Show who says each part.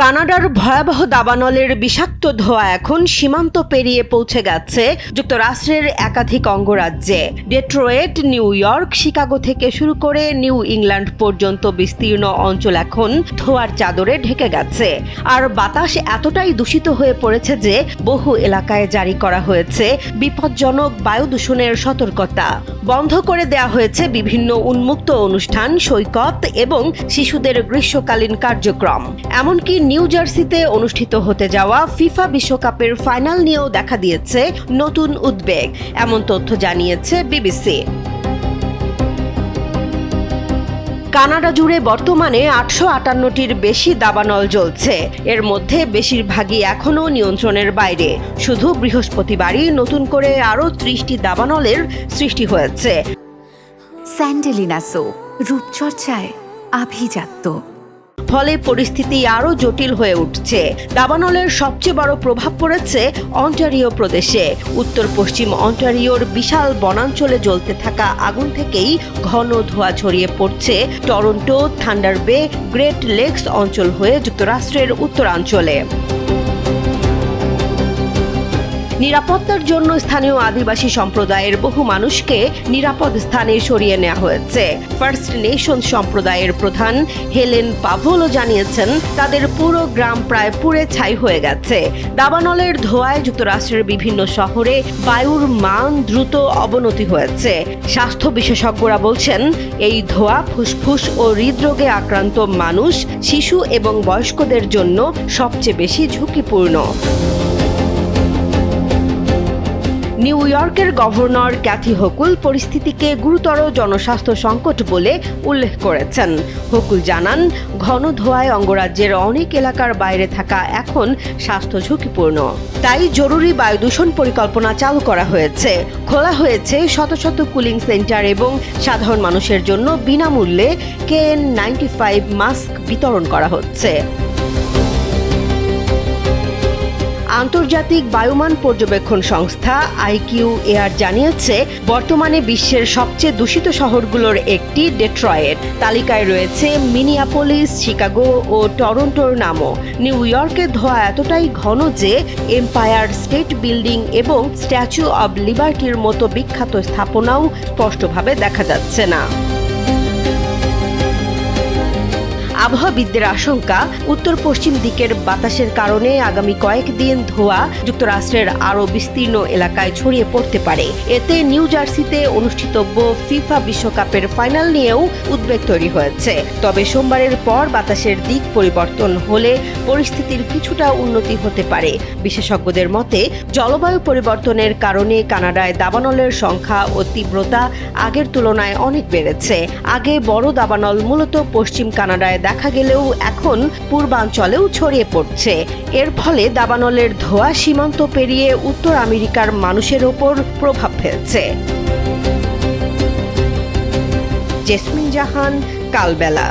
Speaker 1: কানাডার ভয়াবহ দাবানলের বিষাক্ত ধোঁয়া এখন সীমান্ত পেরিয়ে পৌঁছে গেছে যুক্তরাষ্ট্রের একাধিক অঙ্গরাজ্যে। ডেট্রয়েট, নিউ ইয়র্ক, শিকাগো থেকে শুরু করে নিউ ইংল্যান্ড পর্যন্ত বিস্তীর্ণ অঞ্চল এখন ধোঁয়ার চাদরে ঢেকে গেছে। আর বাতাস এতটাই দূষিত হয়ে পড়েছে যে বহু এলাকায় জারি করা হয়েছে বিপজ্জনক বায়ু দূষণের সতর্কতা। বন্ধ করে দেয়া হয়েছে বিভিন্ন উন্মুক্ত অনুষ্ঠান, সৈকত এবং শিশুদের গ্রীষ্মকালীন কার্যক্রম। এমনকি নিউ জার্সিতে অনুষ্ঠিত হতে যাওয়া ফিফা বিশ্বকাপের ফাইনাল নিয়েও দেখা দিয়েছে নতুন উদ্বেগ, এমন তথ্য জানিয়েছে বিবিসি। কানাডা জুড়ে বর্তমানে 858টির বেশি দাবানল জ্বলছে। এর মধ্যে বেশিরভাগই এখনও নিয়ন্ত্রণের বাইরে। শুধু বৃহস্পতিবারই নতুন করে আরও 30টি দাবানলের সৃষ্টি হয়েছে।
Speaker 2: স্যান্ডেলিনা সো, রূপচর্চায় আভিজাত্য।
Speaker 1: ফলে পরিস্থিতি আরও জটিল হয়ে উঠছে। দাবানলের সবচেয়ে বড় প্রভাব পড়েছে অন্টারিও প্রদেশে। উত্তর পশ্চিম অন্টারিওর বিশাল বনাঞ্চলে জ্বলতে থাকা আগুন থেকেই ঘন ধোঁয়া ছড়িয়ে পড়ছে টরন্টো, থান্ডার বে, গ্রেট লেকস অঞ্চল হয়ে যুক্তরাষ্ট্রের উত্তরাঞ্চলে। নিরাপত্তার জন্য স্থানীয় আদিবাসী সম্প্রদায়ের বহু মানুষকে নিরাপদ স্থানে সরিয়ে নেওয়া হয়েছে। ফার্স্ট নেশন সম্প্রদায়ের প্রধান হেলেন পাভোলো জানিয়েছেন, তাদের পুরো গ্রাম প্রায় পুড়ে ছাই হয়ে গেছে। দাবানলের ধোঁয়ায় যুক্তরাষ্ট্রের বিভিন্ন শহরে বায়ুর মান দ্রুত অবনতি হয়েছে। স্বাস্থ্য বিশেষজ্ঞরা বলছেন, এই ধোঁয়া ফুসফুস ও হৃদরোগে আক্রান্ত মানুষ, শিশু এবং বয়স্কদের জন্য সবচেয়ে বেশি ঝুঁকিপূর্ণ। নিউ ইয়র্কের গভর্নর ক্যাথি হোকুল পরিস্থিতিকে গুরুতর জনস্বাস্থ্য সংকট বলে উল্লেখ করেছেন। হোকুল জানান, ঘন ধোঁয়ায় অঙ্গরাজ্যের অনেক এলাকার বাইরে থাকা এখন স্বাস্থ্য ঝুঁকিপূর্ণ। তাই জরুরি বায়ু দূষণ পরিকল্পনা চালু করা হয়েছে। খোলা হয়েছে শত শত কুলিং সেন্টার এবং সাধারণ মানুষের জন্য বিনামূল্যে KN95 মাস্ক বিতরণ করা হচ্ছে। আন্তর্জাতিক বায়ুমান পর্যবেক্ষণ সংস্থা IQAir জানিয়েছে, বর্তমানে বিশ্বের সবচেয়ে দূষিত শহরগুলোর একটি ডেট্রয়েট। তালিকায় রয়েছে মিনিয়াপোলিস, শিকাগো ও টরন্টোর নামও। নিউ ইয়র্কের ধোঁয়া এতটাই ঘন যে এম্পায়ার স্টেট বিল্ডিং এবং স্ট্যাচু অব লিবার্টির মতো বিখ্যাত স্থাপনাও স্পষ্টভাবে দেখা যাচ্ছে না। আবহাওয়াবিদদের আশঙ্কা, উত্তর পশ্চিম দিকের বাতাসের কারণে আগামী কয়েকদিন ধোঁয়া যুক্তরাষ্ট্রের আরও বিস্তীর্ণ এলাকায় ছড়িয়ে পড়তে পারে। এতে নিউ জার্সিতে অনুষ্ঠিতব্য ফিফা বিশ্বকাপের ফাইনাল নিয়েও উদ্বেগ তৈরি হয়েছে। তবে সোমবারের পর বাতাসের দিক পরিবর্তন হলে পরিস্থিতির কিছুটা উন্নতি হতে পারে। বিশেষজ্ঞদের মতে, জলবায়ু পরিবর্তনের কারণে কানাডায় দাবানলের সংখ্যা ও তীব্রতা আগের তুলনায় অনেক বেড়েছে। আগে বড় দাবানল মূলত পশ্চিম কানাডায় দেখা গেলেও এখন পূর্বাঞ্চলেও ছড়িয়ে পড়ছে। এর ফলে দাবানলের ধোঁয়া সীমান্ত পেরিয়ে উত্তর আমেরিকার মানুষের ওপর প্রভাব ফেলছে। জেসমিন জাহান, কালবেলা।